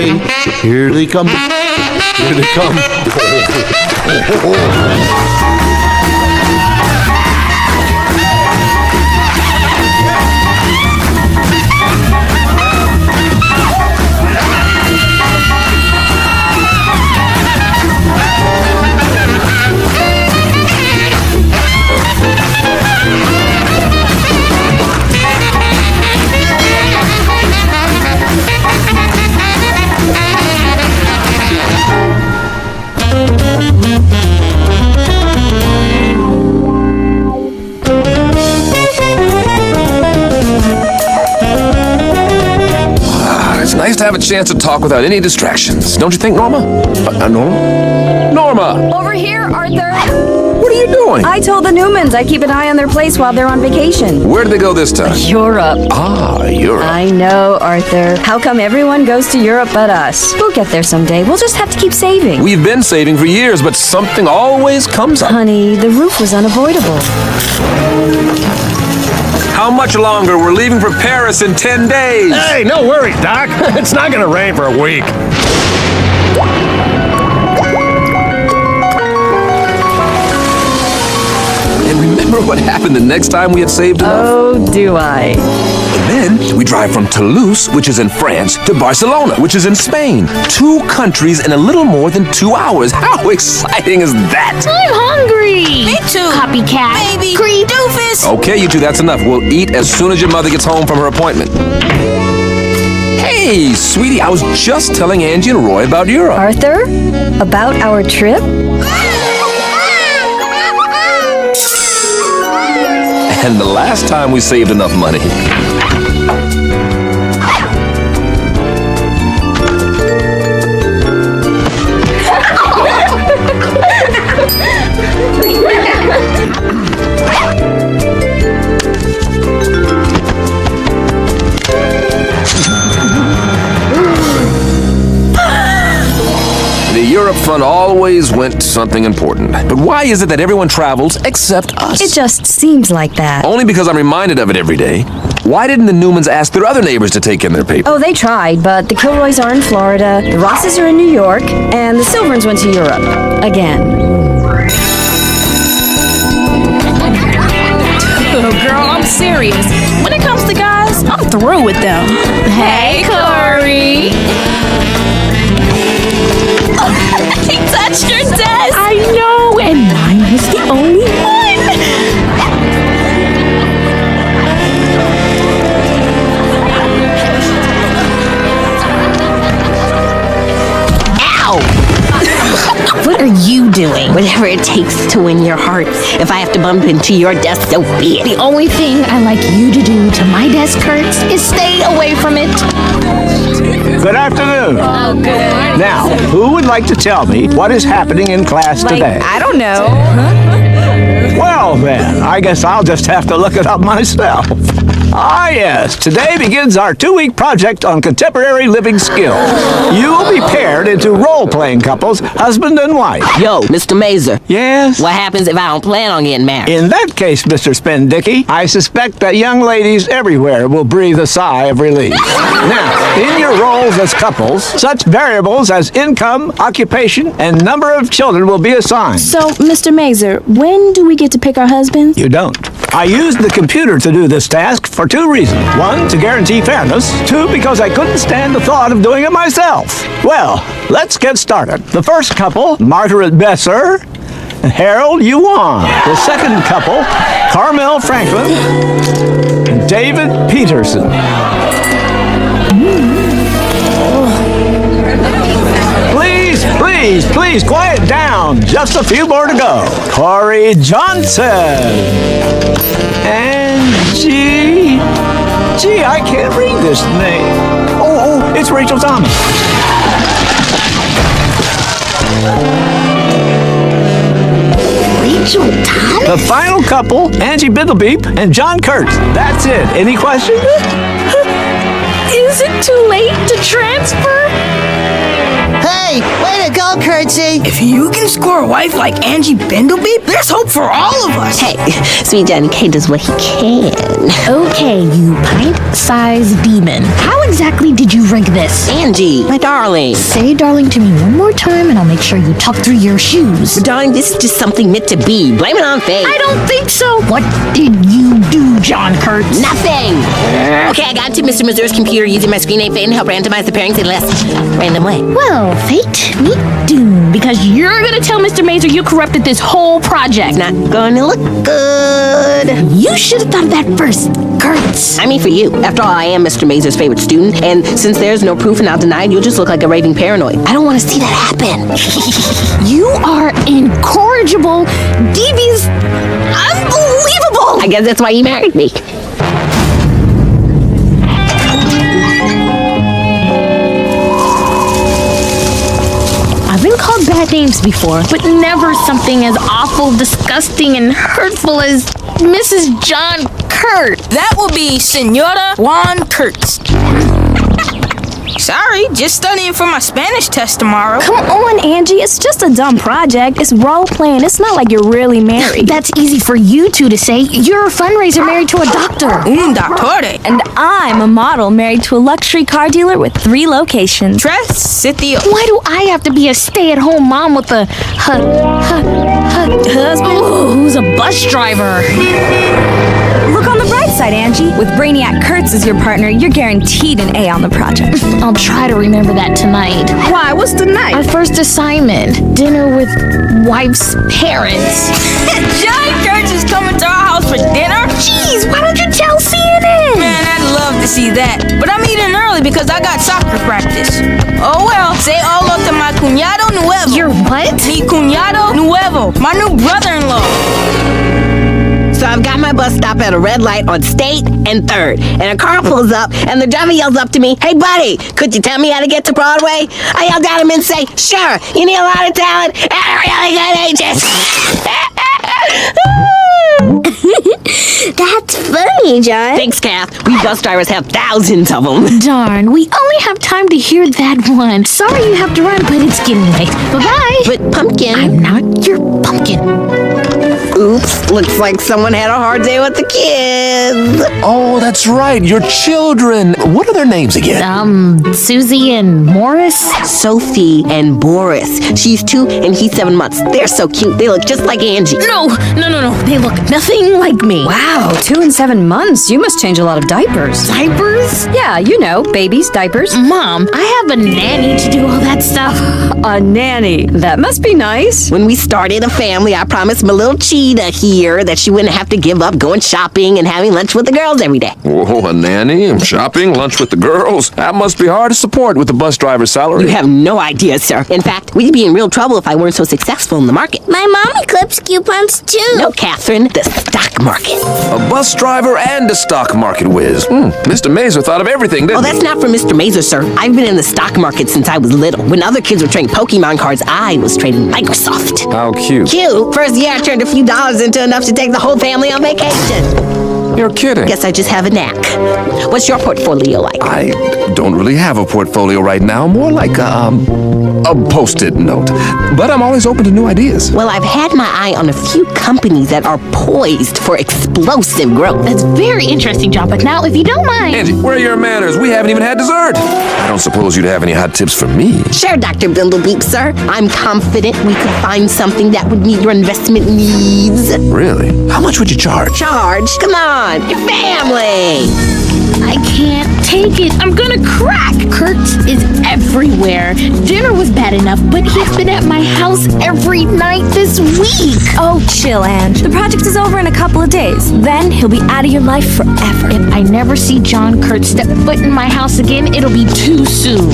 way. Here they come. Here they come. It's nice to have a chance to talk without any distractions. Don't you think, Norma? Norma? Norma! Over here, Arthur. What are you doing? I told the Newmans I keep an eye on their place while they're on vacation. Where did they go this time? Europe. Ah, Europe. I know, Arthur. How come everyone goes to Europe but us? We'll get there someday. We'll just have to keep saving. We've been saving for years, but something always comes up. Honey, the roof was unavoidable. How much longer? We're leaving for Paris in 10 days. Hey, no worries, Doc. It's not gonna rain for a week. And remember what happened the next time we had saved enough? Oh, do I? And then we drive from Toulouse, which is in France, to Barcelona, which is in Spain. 2 countries in a little more than 2 hours. How exciting is that? I'm hungry. Me too. Copycat. Baby. Creep. Doofus. Okay, you two, that's enough. We'll eat as soon as your mother gets home from her appointment. Hey, sweetie, I was just telling Angie and Roy about Europe. Arthur? About our trip? And the last time we saved enough money. The Europe Fund always went to something important. But why is it that everyone travels except us? It just seems like that. Only because I'm reminded of it every day. Why didn't the Newmans ask their other neighbors to take in their paper? Oh, they tried, but the Kilroys are in Florida, the Rosses are in New York, and the Silverns went to Europe. Again. Oh, girl, I'm serious. When it comes to guys, I'm through with them. Hey, Corey. He touched your desk. I know, and mine was the only one. What are you doing? Whatever it takes to win your heart. If I have to bump into your desk, so be it. The only thing I like you to do to my desk, Kurtz, is stay away from it. Good afternoon. Oh, good. Now, who would like to tell me what is happening in class today? I don't know. Well, then, I guess I'll just have to look it up myself. Ah, yes. Today begins our 2-week project on contemporary living skills. You will be paired into role-playing couples, husband and wife. Yo, Mr. Mazer. Yes? What happens if I don't plan on getting married? In that case, Mr. Spendicky, I suspect that young ladies everywhere will breathe a sigh of relief. Now, in your roles as couples, such variables as income, occupation, and number of children will be assigned. So, Mr. Mazer, when do we get to pick our husbands? You don't. I used the computer to do this task for 2 reasons. 1, to guarantee fairness. 2, because I couldn't stand the thought of doing it myself. Well, let's get started. The first couple, Margaret Besser and Harold Yuan. The second couple, Carmel Franklin and David Peterson. Please, quiet down. Just a few more to go. Corey Johnson. Angie. Gee, I can't read this name. Oh, it's Rachel Thomas. Rachel Thomas? The final couple, Angie Biddlebeep and John Kurtz. That's it. Any questions? Is it too late to transfer? Hey, way to go, Kurtzy. If you can score a wife like Angie Bindlebeep, there's hope for all of us. Hey, Sweet Johnny K does what he can. Okay, you pint-sized demon. How exactly did you rig this? Angie, my darling. Say darling to me one more time and I'll make sure you tuck through your shoes. Darling, this is just something meant to be. Blame it on fate. I don't think so. What did you do, John Kurtz? Nothing. Okay, I got to Mr. Mazur's computer using my screen name Fate and help randomize the pairings in less random way. Well, fate, meet doom, because you're gonna tell Mr. Mazur you corrupted this whole project. Not gonna look good. You should have thought of that first, Kurtz. I mean, for you. After all, I am Mr. Mazur's favorite student, and since there's no proof and I'll deny it, you'll just look like a raving paranoid. I don't want to see that happen. You are incorrigible. DB's unbelievable. I guess that's why you married me. I've been called bad names before, but never something as awful, disgusting, and hurtful as Mrs. John Kurtz. That will be Senora Juan Kurtz. Sorry, just studying for my Spanish test tomorrow. Come on, Angie. It's just a dumb project. It's role playing. It's not like you're really married. That's easy for you two to say. You're a fundraiser married to a doctor. Un doctore. And I'm a model married to a luxury car dealer with 3 locations. Tres sitio. Why do I have to be a stay-at-home mom with a husband who's a bus driver? Look on the bright side, Angie. With Brainiac Kurtz as your partner, you're guaranteed an A on the project. I'll try to remember that tonight. Why? What's the night? Our first assignment, dinner with wife's parents. John Kurtz is coming to our house for dinner? Jeez, why don't you tell CNN? Man, I'd love to see that. But I'm eating early because I got soccer practice. Oh well, say hola to my cuñado nuevo. Your what? Mi cuñado nuevo. My new brother-in-law. So I've got my bus stop at a red light on State and 3rd, and a car pulls up, and the driver yells up to me, "Hey, buddy, could you tell me how to get to Broadway?" I yelled at him and say, "Sure, you need a lot of talent and a really good agent." That's funny, John. Thanks, Kath. We bus drivers have thousands of them. Darn, we only have time to hear that one. Sorry you have to run, but it's getting late. Bye-bye. But Pumpkin... I'm not your pumpkin. Oops, looks like someone had a hard day with the kids. Oh, that's right, your children. What are their names again? Susie and Morris? Sophie and Boris. She's 2 and he's 7 months. They're so cute. They look just like Angie. No. They look nothing like me. Wow, 2 and 7 months. You must change a lot of diapers. Diapers? Yeah, you know, babies, diapers. Mom, I have a nanny to do all that stuff. A nanny. That must be nice. When we started a family, I promised my little cheetah here that she wouldn't have to give up going shopping and having lunch with the girls every day. Oh, a nanny, shopping, lunch with the girls. That must be hard to support with the bus driver's salary. You have no idea, sir. In fact, we'd be in real trouble if I weren't so successful in the market. My mommy clips coupons too. No, Catherine, the stock market. A bus driver and a stock market whiz. Mr. Mazur thought of everything, didn't Oh, he? that's not for Mr. Mazur, sir. I've been in the stock market since I was little. When other kids were trading Pokemon cards, I was trading Microsoft. How cute. Cute. First year, I turned a few dollars into enough to take the whole family on vacation. You're kidding. Guess I just have a knack. What's your portfolio like? I don't really have a portfolio right now. More like a post-it note. But I'm always open to new ideas. Well, I've had my eye on a few companies that are poised for explosive growth. That's very interesting, John, but now, if you don't mind... Angie, where are your manners? We haven't even had dessert. I don't suppose you'd have any hot tips for me. Sure, Dr. Bindlebeak, sir. I'm confident we could find something that would meet your investment needs. Really? How much would you charge? Charge? Come on, your family. I can't take it. I'm gonna crack. Kurtz is everywhere. Dinner was bad enough, but he's been at my house every night this week. Oh, chill, Ange. The project is over in a couple of days. Then he'll be out of your life forever. If I never see John Kurtz step foot in my house again, it'll be too soon.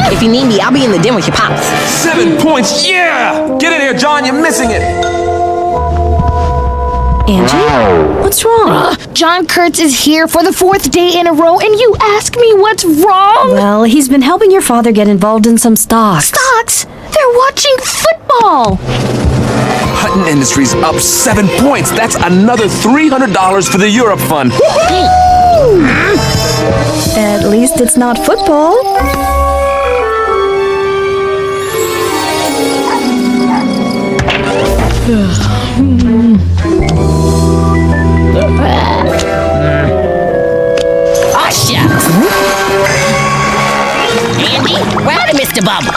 If you need me, I'll be in the den with your pops. 7 points, yeah! Get in here, John, you're missing it. Angie? What's wrong? John Kurtz is here for the 4th day in a row, and you ask me what's wrong? Well, he's been helping your father get involved in some stocks. Stocks? They're watching football. Hutton Industries up 7 points. That's another $300 for the Europe Fund. At least it's not football. Oh, shucks. Andy, where did Mr. Bubble?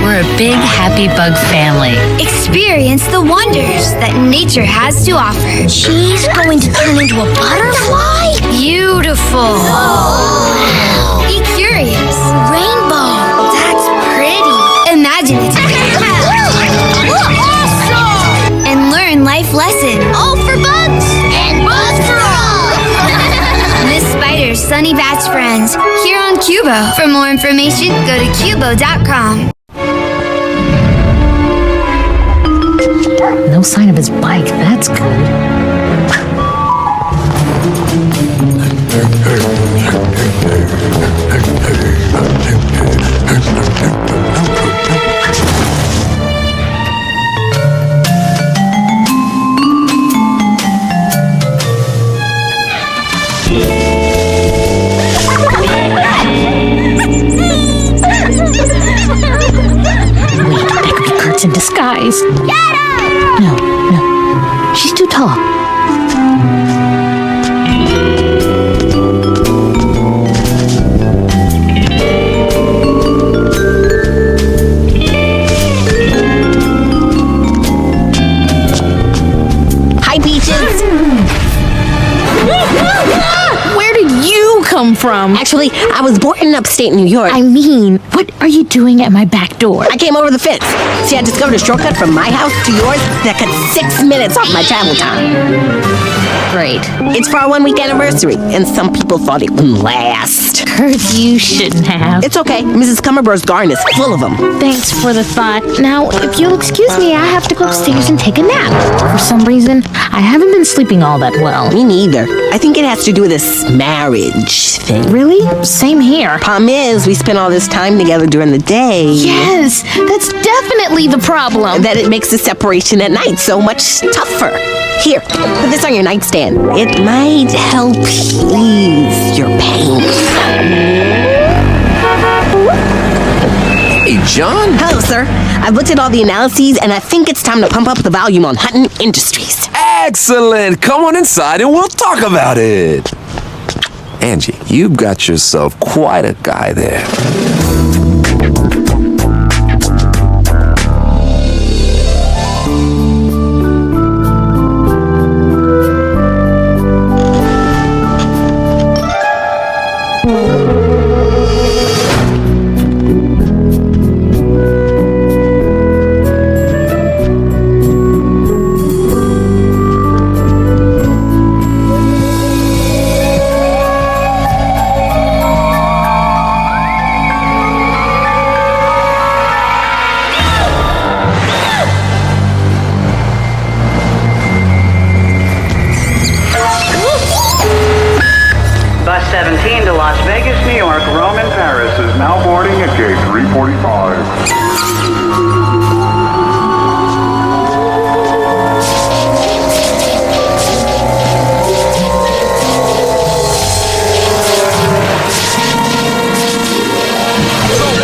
We're a big, happy bug family. Experience the wonders that nature has to offer. She's going to turn into a butterfly? Beautiful. Wow. Be curious. Rainbow. That's pretty. Imaginative. Awesome. And learn life lessons. All for bugs. And bugs for all. Miss Spider's Sunny Bats Friends. Here on Qubo. For more information, go to Qubo.com. No sign of his bike. That's good. Wait, that could be Kurt's in disguise. No, she's too tall. Hi, Peaches. Where did you come from? Actually, I was born in upstate New York. I mean, what are you doing at my back door? I came over the fence. See, I discovered a shortcut from my house to yours that cut 6 minutes off my travel time. Great. It's for our 1-week anniversary, and some people thought it wouldn't last. Kurt, you shouldn't have. It's okay. Mrs. Cumberbird's garden is full of them. Thanks for the thought. Now, if you'll excuse me, I have to go upstairs and take a nap. For some reason, I haven't been sleeping all that well. Me neither. I think it has to do with this marriage thing. Really? Same here. Problem is, we spend all this time together during the day. Yes, that's definitely the problem. That it makes the separation at night so much tougher. Here, put this on your nightstand. It might help ease your pain. Hey, John. Hello, sir. I've looked at all the analyses, and I think it's time to pump up the volume on Hutton Industries. Excellent. Come on inside and we'll talk about it. Angie, you've got yourself quite a guy there. Bus 17 to Las Vegas, New York, Rome, and Paris is now boarding at gate 345.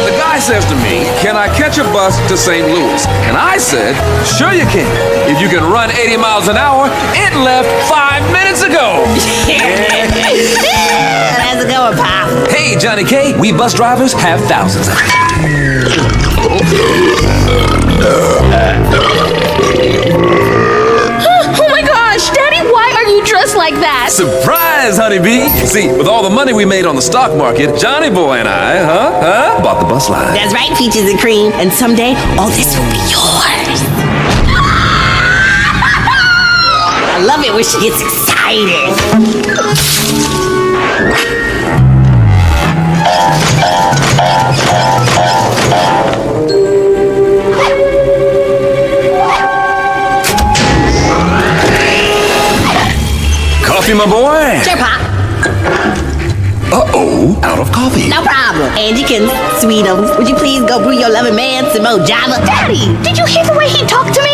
The guy says to me, can I catch a bus to St. Louis? And I said, sure you can. If you can run 80 miles an hour, it left 5 minutes ago. How's it going, Pop? Hey, Johnny K, we bus drivers have thousands. Oh my gosh, Daddy, why are you dressed like that? Surprise, honeybee. See, with all the money we made on the stock market, Johnny Boy and I, bought the bus line. That's right, Peaches and Cream. And someday, all this will be yours. I love it when she gets excited. Coffee, my boy? Sure, Pop. Uh-oh, out of coffee. No problem. problem. Angikins, sweetums, would you please go brew your loving man some more Java? Daddy, did you hear the way he talked to me?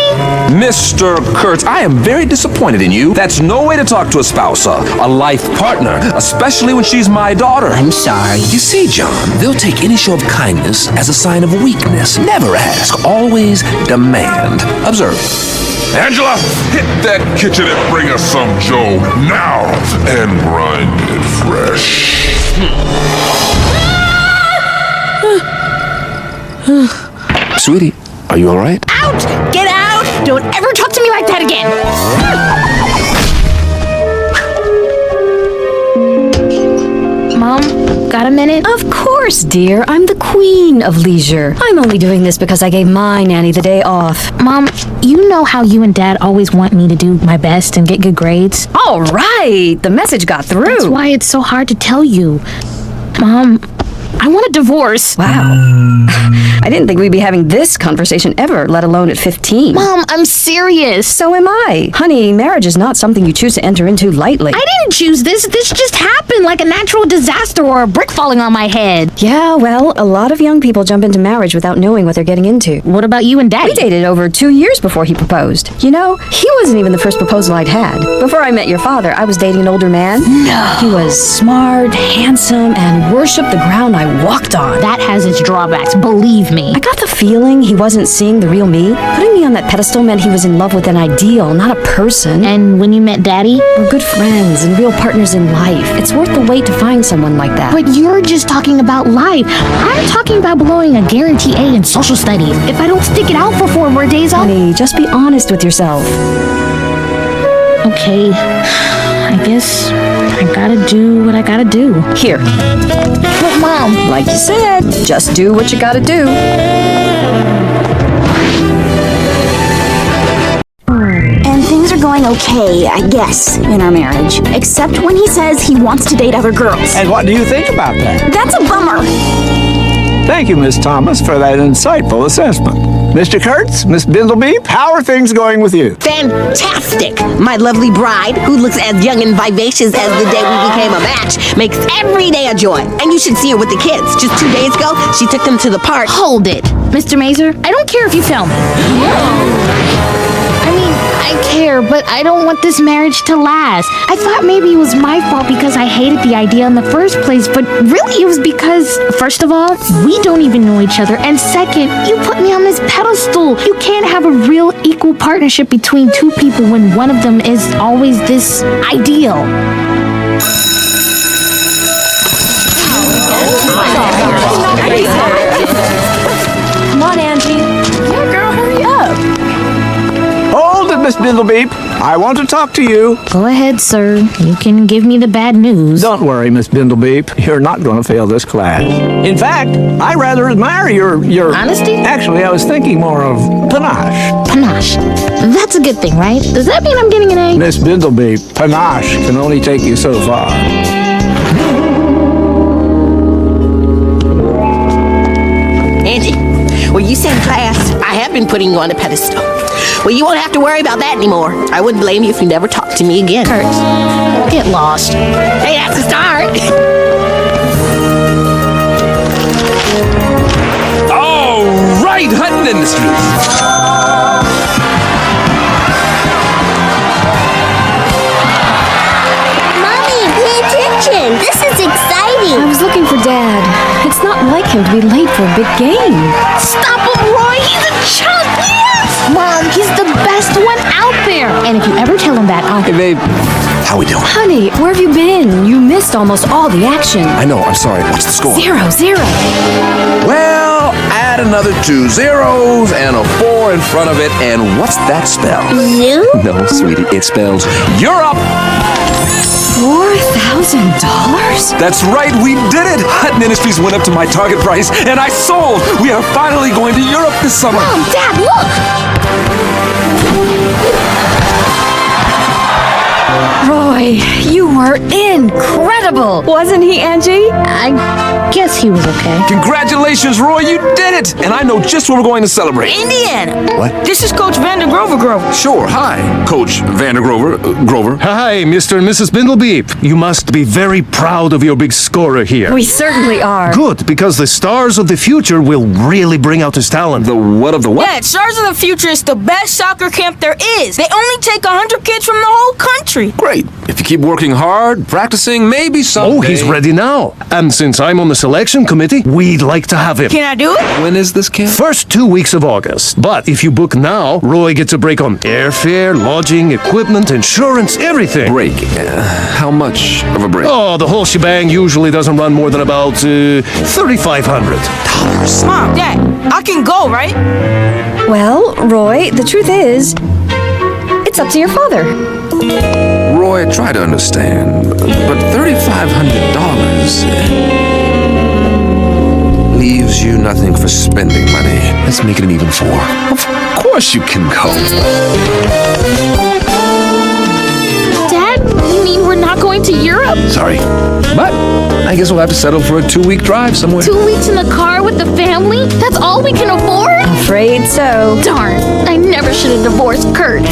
Mr. Kurtz, I am very disappointed in you. That's no way to talk to a spouse, a life partner, especially when she's my daughter. I'm sorry. You see, John, they'll take any show of kindness as a sign of weakness. Never ask, always demand. Observe. Angela, hit that kitchen and bring us some Joe now and grind it fresh. Sweetie, are you all right? Out! Get out! Don't ever talk to me like that again! Mom, got a minute? Of course, dear. I'm the queen of leisure. I'm only doing this because I gave my nanny the day off. Mom, you know how you and Dad always want me to do my best and get good grades? All right. The message got through. That's why it's so hard to tell you. Mom, I want a divorce. Wow. I didn't think we'd be having this conversation ever, let alone at 15. Mom, I'm serious. So am I. Honey, marriage is not something you choose to enter into lightly. I didn't choose this. This just happened like a natural disaster or a brick falling on my head. Yeah, well, a lot of young people jump into marriage without knowing what they're getting into. What about you and Daddy? We dated over 2 years before he proposed. You know, he wasn't even the first proposal I'd had. Before I met your father, I was dating an older man. No. He was smart, handsome, and worshipped the ground I walked on. That has its drawbacks, believe me. I got the feeling he wasn't seeing the real me. Putting me on that pedestal meant he was in love with an ideal, not a person. And when you met Daddy? We're good friends and real partners in life. It's worth the wait to find someone like that. But you're just talking about life. I'm talking about blowing a guarantee A in social studies. If I don't stick it out for 4 more days, I'll... Honey, just be honest with yourself. Okay, I guess I gotta do what I gotta do. Here. But Mom... Like you said, just do what you gotta do. And things are going okay, I guess, in our marriage. Except when he says he wants to date other girls. And what do you think about that? That's a bummer. Thank you, Miss Thomas, for that insightful assessment. Mr. Kurtz, Miss Bindlebeep, how are things going with you? Fantastic! My lovely bride, who looks as young and vivacious as the day we became a match, makes every day a joy. And you should see her with the kids. Just 2 days ago, she took them to the park. Hold it. Mr. Mazer, I don't care if you film me. I mean, I care, but I don't want this marriage to last. I thought maybe it was my fault because I hated the idea in the first place, but really it was because, first of all, we don't even know each other, and second, you put me on this pedestal. You can't have a real equal partnership between 2 people when one of them is always this ideal. Come on, Angie. Yeah, girl, hurry up. Hold it, Miss Bindlebeep. I want to talk to you. Go ahead, sir. You can give me the bad news. Don't worry, Miss Bindlebeep. You're not going to fail this class. In fact, I rather admire your... Honesty? Actually, I was thinking more of panache. Panache. That's a good thing, right? Does that mean I'm getting an A? Miss Bindlebeep, panache can only take you so far. Angie, well, you said in class, I have been putting you on a pedestal. Well, you won't have to worry about that anymore. I wouldn't blame you if you never talked to me again. Kurt, get lost. Hey, that's a start. All right, Hutton Industries. Mommy, pay attention. This is exciting. I was looking for Dad. It's not like him to be late for a big game. Stop him, Roy! He's a chump! Yes! Mom, he's the best one out there. And if you ever tell him that, I'll... Hey, babe. How we doing? Honey, where have you been? You missed almost all the action. I know, I'm sorry. What's the score? 0-0. Well, add another 2 zeros and a 4 in front of it, and what's that spell? Zoo? No, sweetie, it spells Europe! $4,000? That's right, we did it! Hutton Industries went up to my target price, and I sold! We are finally going to Europe this summer! Mom, Dad, look! Roy, you were were incredible. Wasn't he, Angie? I guess he was okay. Congratulations, Roy, you did it! And I know just where we're going to celebrate. Indiana. What? This is Coach Vander Grover. Sure, hi, Coach Vander Grover. Hi, Mr. and Mrs. Bindlebeep. You must be very proud of your big scorer here. We certainly are. Good, because the stars of the future will really bring out his talent. The what of the what? Yeah, Stars of the Future is the best soccer camp there is. They only take 100 kids from the whole country. Great. If you keep working hard, practicing, maybe someday... Oh, he's ready now. And since I'm on the selection committee, we'd like to have him. Can I do it? When is this camp? First 2 weeks of August. But if you book now, Roy gets a break on airfare, lodging, equipment, insurance, everything. Break? How much of a break? Oh, the whole shebang usually doesn't run more than about $3,500. Mom, Dad, I can go, right? Well, Roy, the truth is, it's up to your father. Roy, try to understand, but $3,500 leaves you nothing for spending money. Let's make it an even 4. Of course you can go. Dad, you mean we're not going to Europe? Sorry, but I guess we'll have to settle for a 2-week drive somewhere. 2 weeks in the car with the family? That's all we can afford? Afraid so. Darn, I never should have divorced Kurt.